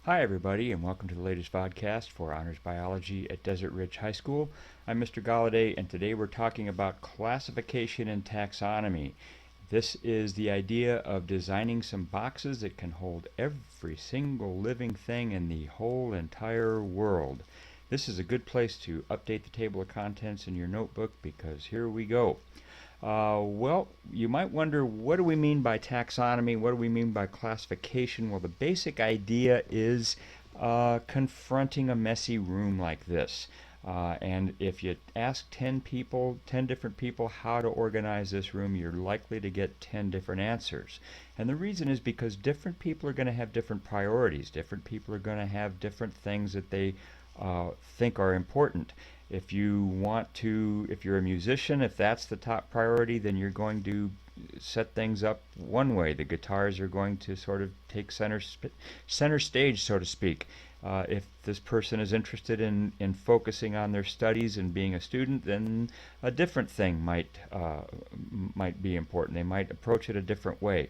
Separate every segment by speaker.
Speaker 1: Hi everybody, and welcome to the latest VodCast for Honors Biology at Desert Ridge High School. I'm Mr. Galladay, and today we're talking about classification and taxonomy. This is the idea of designing some boxes that can hold every single living thing in the whole entire world. This is a good place to update the table of contents in your notebook because here we go. Well, you might wonder, what do we mean by taxonomy? What do we mean by classification? Well, the basic idea is confronting a messy room like this. And if you ask 10 people, 10 different people how to organize this room, you're likely to get 10 different answers. And the reason is because different people are going to have different priorities. Different people are going to have different things that they think are important. If you're a musician, if that's the top priority, then you're going to set things up one way. The guitars are going to sort of take center stage, so to speak. If this person is interested in focusing on their studies and being a student, then a different thing might be important. They might approach it a different way.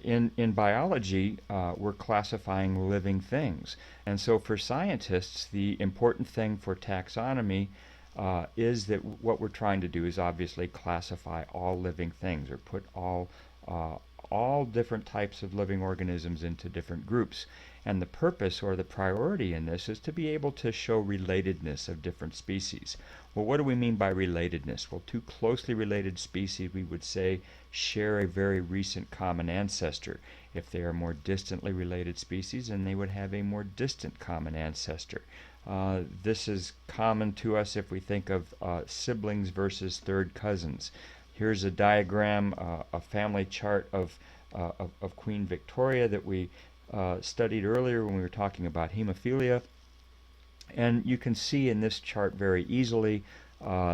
Speaker 1: In biology, we're classifying living things. And so for scientists, the important thing for taxonomy is that what we're trying to do is obviously classify all living things, or put all different types of living organisms into different groups. And the purpose or the priority in this is to be able to show relatedness of different species. Well, what do we mean by relatedness? Well, two closely related species, we would say, share a very recent common ancestor. If they are more distantly related species, then they would have a more distant common ancestor. This is common to us if we think of siblings versus third cousins. Here's a diagram, a family chart of Queen Victoria that we studied earlier when we were talking about hemophilia. And you can see in this chart very easily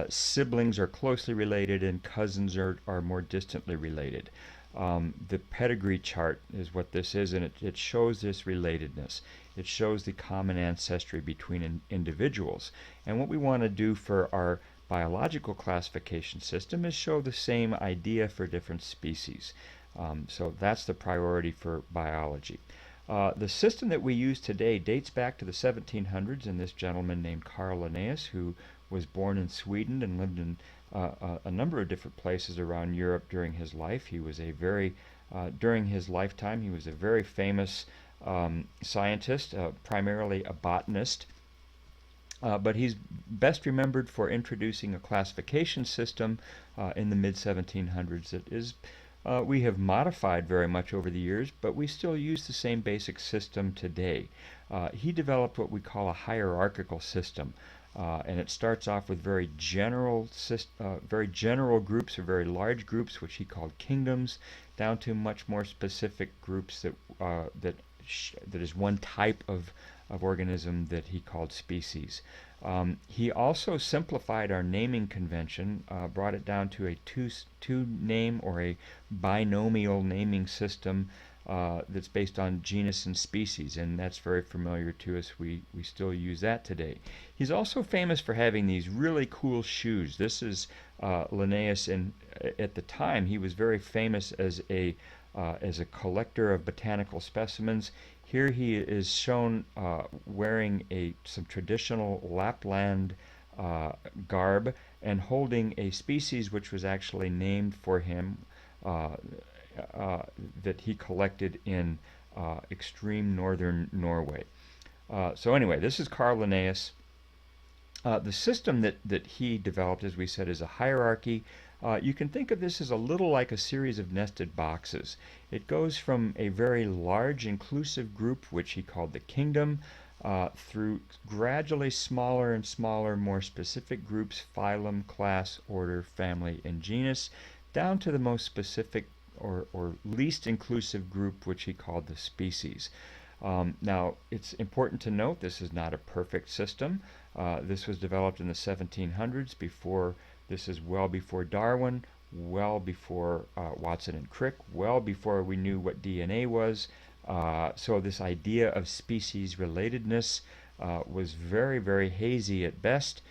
Speaker 1: siblings are closely related and cousins are more distantly related. The pedigree chart is what this is, and it shows this relatedness. It shows the common ancestry between individuals. And what we want to do for our biological classification system is show the same idea for different species. So that's the priority for biology. The system that we use today dates back to the 1700s, and this gentleman named Carl Linnaeus, who was born in Sweden and lived in a number of different places around Europe during his life. He was during his lifetime, he was a very famous scientist, primarily a botanist. But he's best remembered for introducing a classification system in the mid-1700s that is we have modified very much over the years, but we still use the same basic system today. He developed what we call a hierarchical system, and it starts off with very general groups, or very large groups, which he called kingdoms, down to much more specific groups that is one type of organism that he called species. He also simplified our naming convention, brought it down to a two name or a binomial naming system that's based on genus and species, and that's very familiar to us. We still use that today. He's also famous for having these really cool shoes. This is Linnaeus, and at the time he was very famous as a collector of botanical specimens. Here he is shown wearing some traditional Lapland garb and holding a species which was actually named for him that he collected in extreme northern Norway. So anyway, this is Carl Linnaeus. The system that he developed, as we said, is a hierarchy. You can think of this as a little like a series of nested boxes. It goes from a very large inclusive group, which he called the kingdom, through gradually smaller and smaller, more specific groups, phylum, class, order, family, and genus, down to the most specific or least inclusive group, which he called the species. Now, it's important to note this is not a perfect system. This was developed in the 1700s. This is well before Darwin, well before Watson and Crick, well before we knew what DNA was. So this idea of species relatedness was very, very hazy at best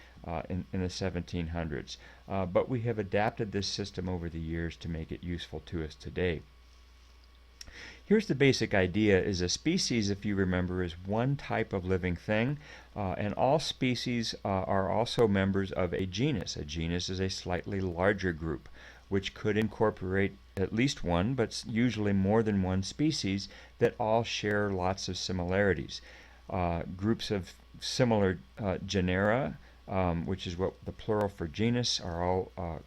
Speaker 1: in the 1700s. But we have adapted this system over the years to make it useful to us today. Here's the basic idea: is a species, if you remember, is one type of living thing, and all species are also members of a genus. A genus is a slightly larger group, which could incorporate at least one, but usually more than one species that all share lots of similarities. Groups of similar genera, which is what the plural for genus, are all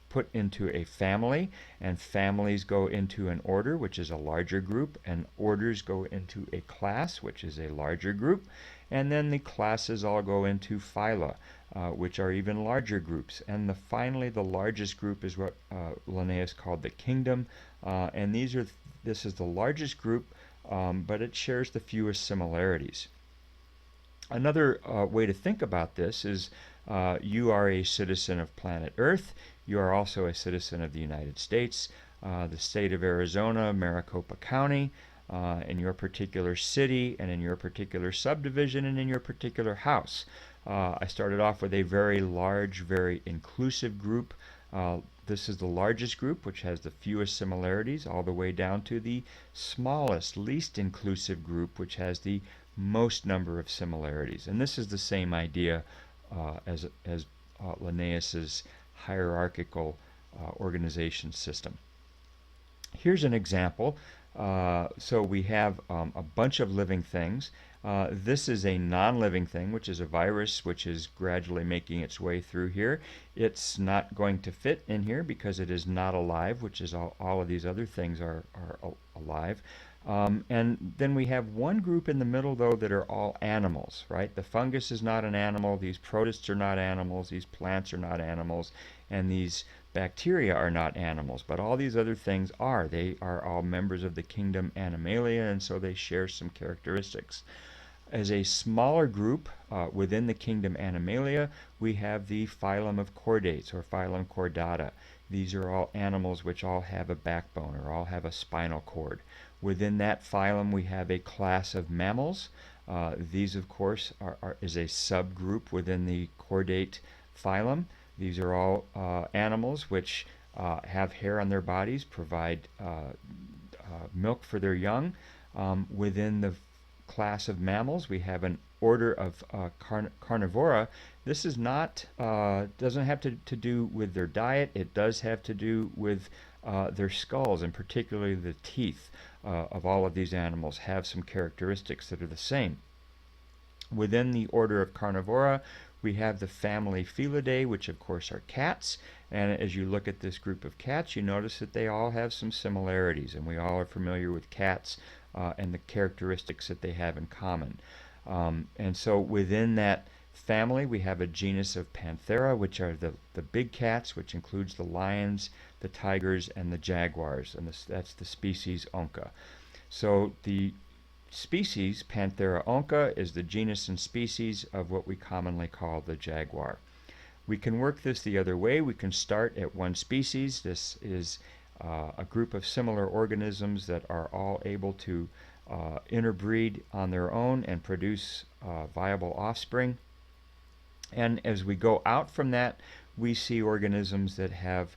Speaker 1: put into a family, and families go into an order, which is a larger group, and orders go into a class, which is a larger group, and then the classes all go into phyla, which are even larger groups. And finally, the largest group is what Linnaeus called the kingdom, and this is the largest group, but it shares the fewest similarities. Another way to think about this is you are a citizen of planet Earth. You are also a citizen of the United States, the state of Arizona, Maricopa County, in your particular city, and in your particular subdivision, and in your particular house. I started off with a very large, very inclusive group. This is the largest group, which has the fewest similarities, all the way down to the smallest, least inclusive group, which has the most number of similarities. And this is the same idea as Linnaeus's hierarchical organization system. Here's an example. So we have a bunch of living things. This is a non-living thing, which is a virus, which is gradually making its way through here. It's not going to fit in here because it is not alive, which is all of these other things are alive. And then we have one group in the middle, though, that are all animals, right? The fungus is not an animal, these protists are not animals, these plants are not animals, and these bacteria are not animals, but all these other things are. They are all members of the kingdom Animalia, and so they share some characteristics. As a smaller group within the kingdom Animalia, we have the phylum of chordates, or phylum Chordata. These are all animals which all have a backbone, or all have a spinal cord. Within that phylum, we have a class of mammals. These, of course, is a subgroup within the chordate phylum. These are all animals which have hair on their bodies, provide milk for their young. Within the class of mammals, we have an order of carnivora. This is not doesn't have to do with their diet. It does have to do with their skulls, and particularly the teeth of all of these animals have some characteristics that are the same. Within the order of Carnivora, we have the family Felidae, which of course are cats. And as you look at this group of cats, you notice that they all have some similarities, and we all are familiar with cats and the characteristics that they have in common. And so within that family, we have a genus of Panthera, which are the big cats, which includes the lions, the tigers, and the jaguars, and that's the species Onca. So the species Panthera onca is the genus and species of what we commonly call the jaguar. We can work this the other way. We can start at one species. This is a group of similar organisms that are all able to interbreed on their own and produce viable offspring. And as we go out from that, we see organisms that have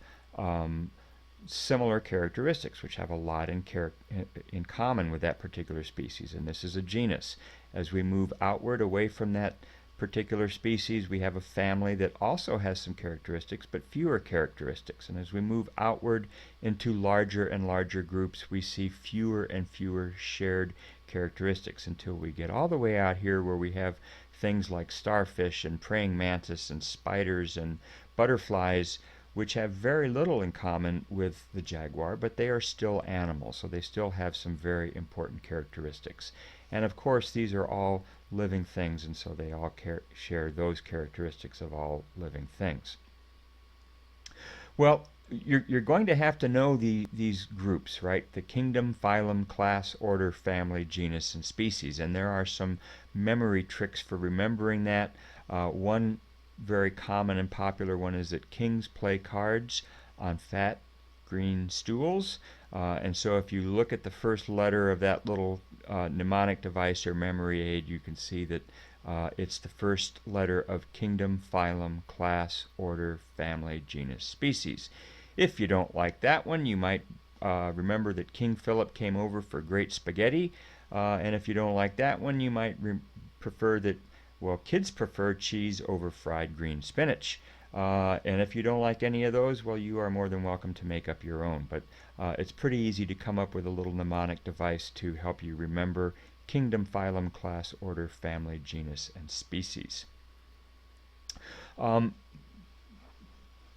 Speaker 1: similar characteristics, which have a lot in common with that particular species, and this is a genus. As we move outward away from that particular species, we have a family that also has some characteristics, but fewer characteristics. And as we move outward into larger and larger groups, we see fewer and fewer shared characteristics until we get all the way out here where we have things like starfish and praying mantis and spiders and butterflies, which have very little in common with the jaguar, but they are still animals, so they still have some very important characteristics. And of course, these are all living things, and so they all share those characteristics of all living things. Well, you're going to have to know these groups, right? The kingdom, phylum, class, order, family, genus, and species. And there are some memory tricks for remembering that. One very common and popular one is that kings play cards on fat green stools. And so if you look at the first letter of that little mnemonic device or memory aid, you can see that it's the first letter of kingdom, phylum, class, order, family, genus, species. If you don't like that one, you might remember that King Philip came over for great spaghetti. And if you don't like that one, you might prefer that, well, kids prefer cheese over fried green spinach. And if you don't like any of those, well, you are more than welcome to make up your own. But it's pretty easy to come up with a little mnemonic device to help you remember kingdom, phylum, class, order, family, genus, and species.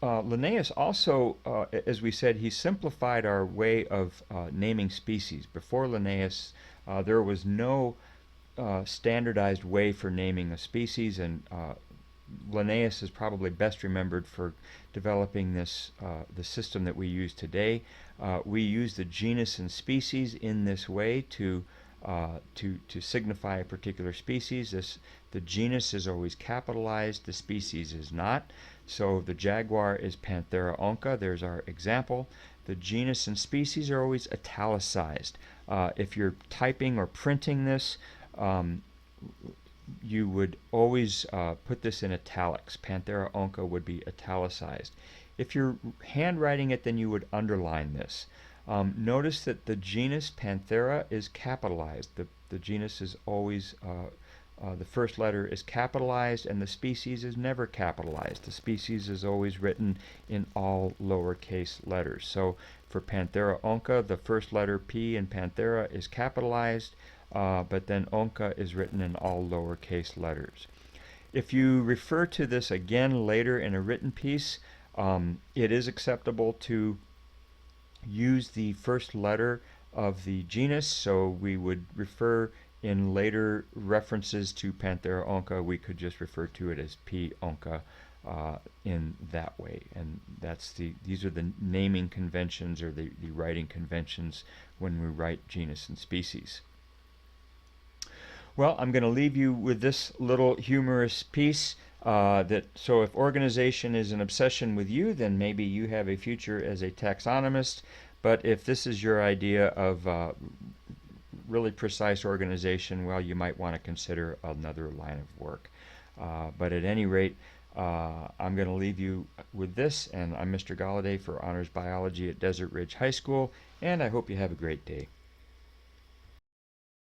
Speaker 1: Linnaeus also, as we said, he simplified our way of naming species. Before Linnaeus, there was no standardized way for naming a species, and Linnaeus is probably best remembered for developing this the system that we use today. We use the genus and species in this way to signify a particular species. The genus is always capitalized, the species is not. So the jaguar is Panthera onca. There's our example. The genus and species are always italicized. If you're typing or printing this, you would always put this in italics. Panthera onca would be italicized. If you're handwriting it, then you would underline this. Notice that the genus Panthera is capitalized. The genus is always, the first letter is capitalized, and the species is never capitalized. The species is always written in all lowercase letters. So for Panthera onca, the first letter P in Panthera is capitalized, but then onca is written in all lowercase letters. If you refer to this again later in a written piece, it is acceptable to use the first letter of the genus, so we would refer in later references to Panthera onca, we could just refer to it as P. onca in that way. And these are the naming conventions, or the writing conventions when we write genus and species. Well, I'm going to leave you with this little humorous piece. So if organization is an obsession with you, then maybe you have a future as a taxonomist. But if this is your idea of really precise organization, well, you might want to consider another line of work. But at any rate, I'm going to leave you with this, and I'm Mr. Galladay for Honors Biology at Desert Ridge High School, and I hope you have a great day.